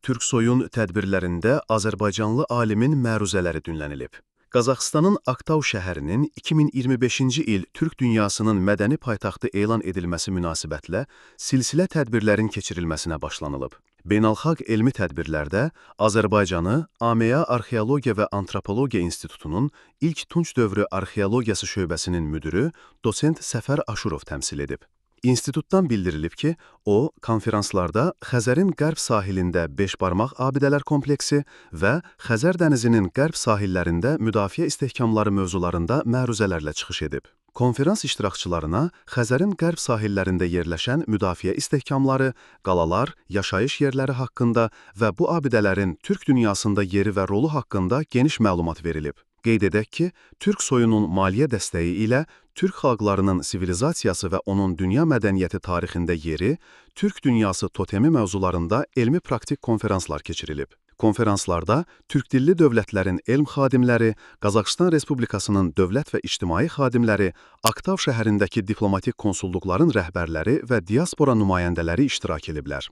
Türksoyun tədbirlərində Azərbaycanlı alimin məruzələri dinlənilib. Qazaxıstanın Aktau şəhərinin 2025-ci il Türk dünyasının mədəni paytaxtı elan edilməsi münasibətlə silsilə tədbirlərin keçirilməsinə başlanılıb. Beynəlxalq elmi tədbirlərdə Azərbaycanı AMEA Arxeologiya və Antropologiya İnstitutunun ilk Tunç dövrü arxeologiyası şöbəsinin müdürü dosent Səfər Aşurov təmsil edib. İnstitutdan bildirilib ki, o, konferanslarda Xəzərin qərb sahilində beşbarmaq abidələr kompleksi və Xəzər dənizinin qərb sahillərində müdafiə istehkamları mövzularında məruzələrlə çıxış edib. Konferans iştirakçılarına Xəzərin qərb sahillərində yerləşən müdafiə istehkamları, qalalar, yaşayış yerləri haqqında və bu abidələrin Türk dünyasında yeri və rolu haqqında geniş məlumat verilib. Qeyd edək ki, Türk soyunun maliyyə dəstəyi ilə Türk xalqlarının sivilizasiyası və onun dünya mədəniyyəti tarixində yeri, Türk dünyası totemi mövzularında elmi-praktik konferanslar keçirilib. Konferanslarda türk-dilli dövlətlərin elm xadimləri, Qazaxıstan Respublikasının dövlət və ictimai xadimləri, Aktau şəhərindəki diplomatik konsulluqların rəhbərləri və diaspora nümayəndələri iştirak ediblər.